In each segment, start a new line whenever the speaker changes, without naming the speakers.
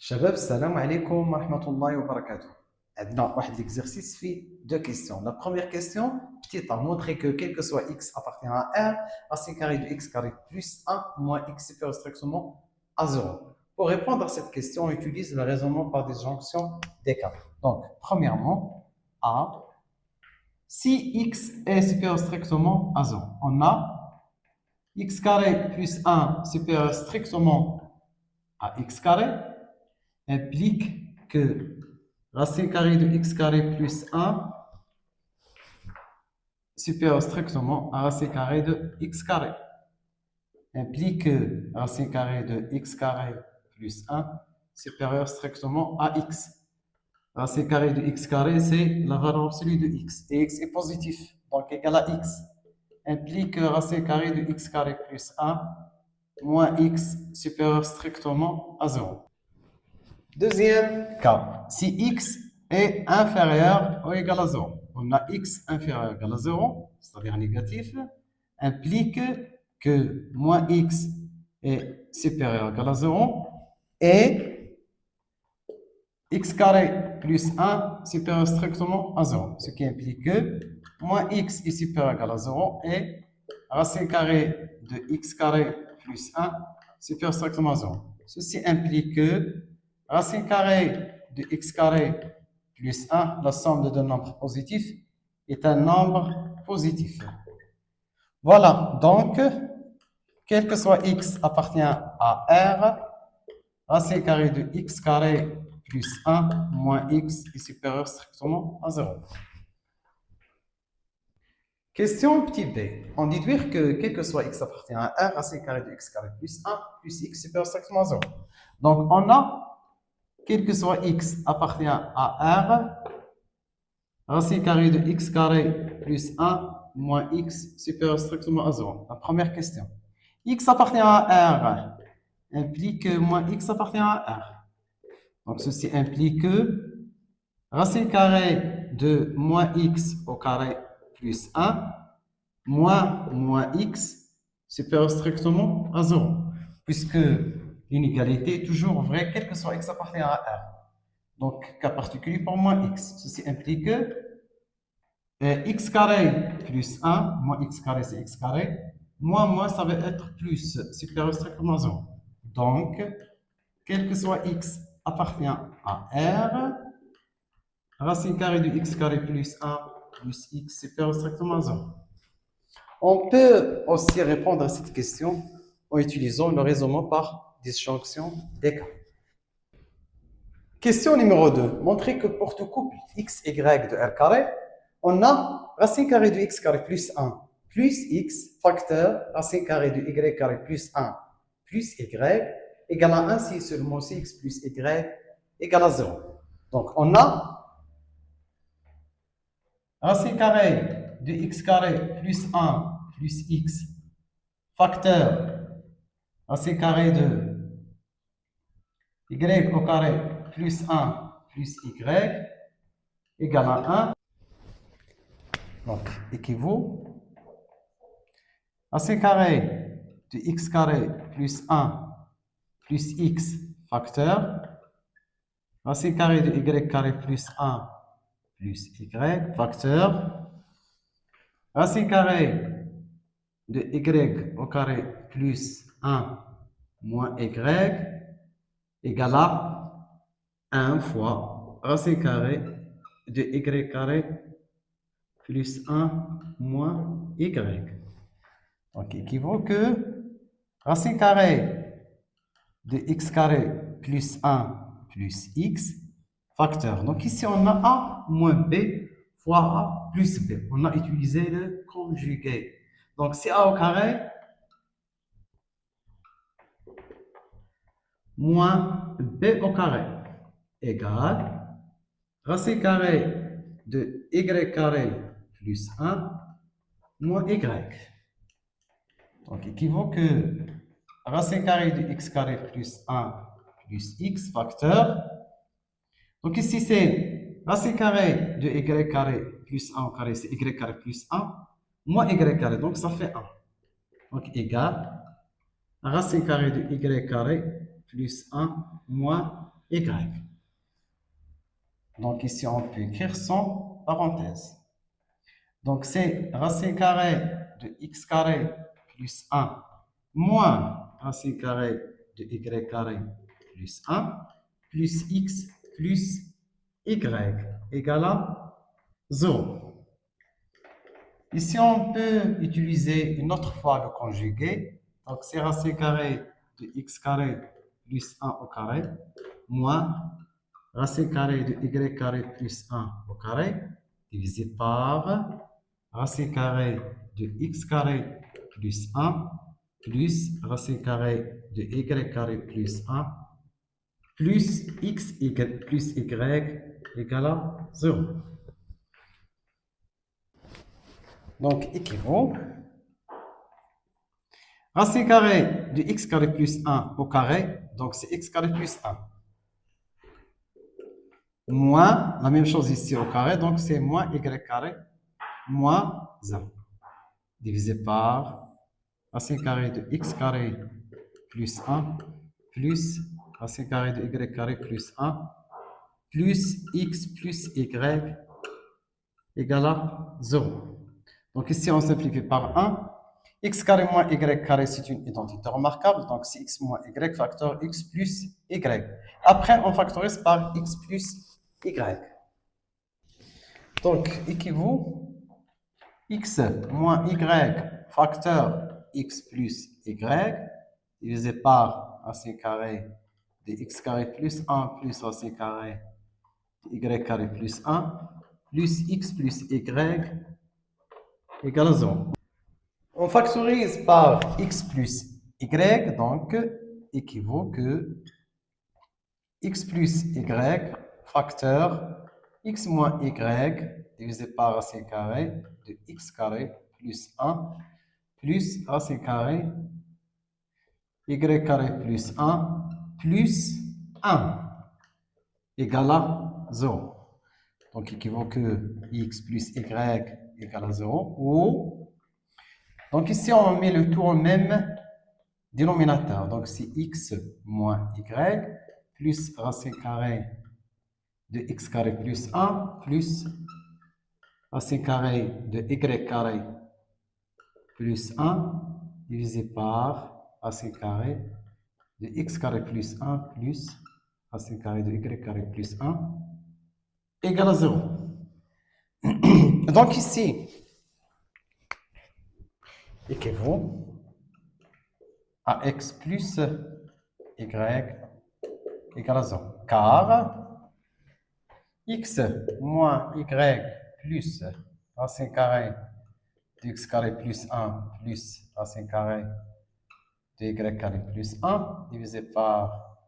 Shabab, salam alaikum wa rahmatullahi wa barakatuh. Maintenant, on a l'exercice fait deux questions. La première question, petite, à montrer que quel que soit x appartient à R, racine carrée de x carré plus 1 moins x supérieur strictement à 0. Pour répondre à cette question, on utilise le raisonnement par disjonction des cas. Donc, premièrement, A, si x est supérieur strictement à 0, on a x carré plus 1 supérieur strictement à x carré implique que racine carrée de x carré plus 1 supérieur strictement à racine carrée de x carré implique que racine carrée de x carré plus 1 supérieur strictement à x. Racine carrée de x carré, c'est la valeur absolue de x. Et x est positif, donc égal à x. Implique que racine carrée de x carré plus 1 moins x supérieur strictement à 0. Deuxième cas, si x est inférieur ou égal à 0, on a x inférieur ou égal à 0, c'est-à-dire négatif, implique que moins x est supérieur ou égal à 0 et x carré plus 1 supérieur strictement à 0, ce qui implique que moins x est supérieur ou égal à 0 et racine carrée de x carré plus 1 supérieur strictement à 0. Ceci implique que racine carrée de x carré plus 1, la somme de deux nombres positifs, est un nombre positif. Voilà, donc, quel que soit x appartient à R, racine carrée de x carré plus 1 moins x est supérieur strictement à 0. Question petit b. On dit que quel que soit x appartient à R, racine carrée de x carré plus 1 plus x supérieur strictement à 0. Donc, on a quel que soit x appartient à R, racine carrée de x carré plus 1 moins x supérieur strictement à 0. La première question. X appartient à R implique que moins x appartient à R. Donc, ceci implique que racine carrée de moins x au carré plus 1 moins x supérieur strictement à 0. Puisque l'inégalité est toujours vraie, quel que soit x appartient à R. Donc, cas particulier pour moins x. Ceci implique que x carré plus 1, moins x carré c'est x carré, moins ça va être plus, supérieur strictement à 0. Donc, quel que soit x appartient à R, racine carrée de x carré plus 1 plus x supérieur strictement à 0. On peut aussi répondre à cette question en utilisant le raisonnement par disjonction des cas. Question numéro 2. Montrer que pour tout couple x, y de R carré, on a racine carrée de x carré plus 1 plus x facteur racine carrée de y carré plus 1 plus y égale à 1 si seulement si x plus y égale à 0. Donc, on a racine carrée de x carré plus 1 plus x facteur racine carrée de y au carré plus 1 plus y égale à 1. Donc, équivaut racine carrée de x carré plus 1 plus x facteur racine carrée de y carré plus 1 plus y facteur racine carrée de y au carré plus 1 moins y égale à 1 fois racine carrée de y carré plus 1 moins y. Donc, équivaut que racine carrée de x carré plus 1 plus x facteur. Donc, ici, on a a moins b fois a plus b. On a utilisé le conjugué. Donc, c'est a au carré moins b au carré égale racine carrée de y carré plus 1 moins y. Donc, équivaut que racine carrée de x carré plus 1 plus x facteur. Donc, ici, c'est racine carrée de y carré plus 1 au carré, c'est y carré plus 1 moins y carré. Donc, ça fait 1. Donc, égal racine carrée de y carré plus 1 moins y. Donc ici, on peut écrire sans parenthèse. Donc c'est racine carrée de x carré plus 1 moins racine carrée de y carré plus 1 plus x plus y égale à 0. Ici, on peut utiliser une autre fois le conjugué. Donc c'est racine carrée de x carré plus 1 au carré moins racine carrée de y carré plus 1 au carré divisé par racine carrée de x carré plus 1 plus racine carrée de y carré plus 1 plus x plus y égale à 0. Donc, équivaut racine carrée de x carré plus 1 au carré, donc c'est x carré plus 1. Moins, la même chose ici au carré, donc c'est moins y carré moins 1. Divisé par racine carrée de x carré plus 1 plus racine carrée de y carré plus 1 plus x plus y égale à 0. Donc ici, on simplifie par 1. X carré moins y carré, c'est une identité remarquable. Donc c'est x moins y facteur x plus y. Après, on factorise par x plus y. Donc, équivaut x moins y facteur x plus y divisé par racine carré de x carré plus 1 plus racine carré de y carré plus 1 plus x plus y égale à 0. On factorise par x plus y, donc équivaut que x plus y facteur x moins y divisé par racine carré de x carré plus 1 plus racine carré y carré plus 1 plus 1 égale à 0. Donc, équivaut que x plus y égale à 0. Ou, donc ici, on met le tout au même dénominateur. Donc, c'est x moins y plus racine carrée de x carré plus 1 plus racine carrée de y carré plus 1 divisé par racine carrée de x carré plus 1 plus racine carrée de y carré plus 1 égale à 0. Donc ici, équivaut à x plus y égale à 0. Car x moins y plus racine carrée de x carré plus 1 plus racine carrée de y carré plus 1 divisé par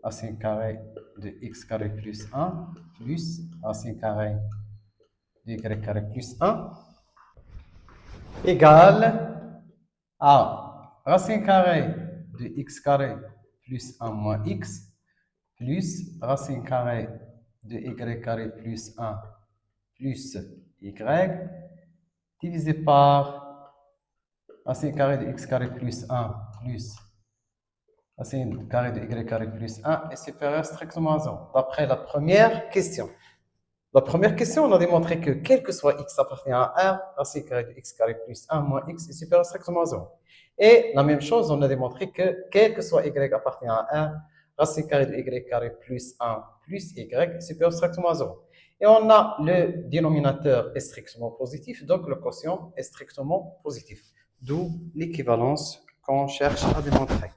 racine carrée de x carré plus 1 plus racine carrée de y carré plus 1 égale à racine carrée de x carré plus 1 moins x plus racine carrée de y carré plus 1 plus y divisé par racine carrée de x carré plus 1 plus racine carrée de y carré plus 1 est supérieur strictement à 0. D'après la première question. La première question, on a démontré que quel que soit x appartient à 1, racine carrée de x carré plus 1 moins x est supérieur strictement à 0. Et la même chose, on a démontré que quel que soit y appartient à 1, racine carrée de y carré plus 1 plus y est supérieur strictement à 0. Et on a le dénominateur est strictement positif, donc le quotient est strictement positif. D'où l'équivalence qu'on cherche à démontrer.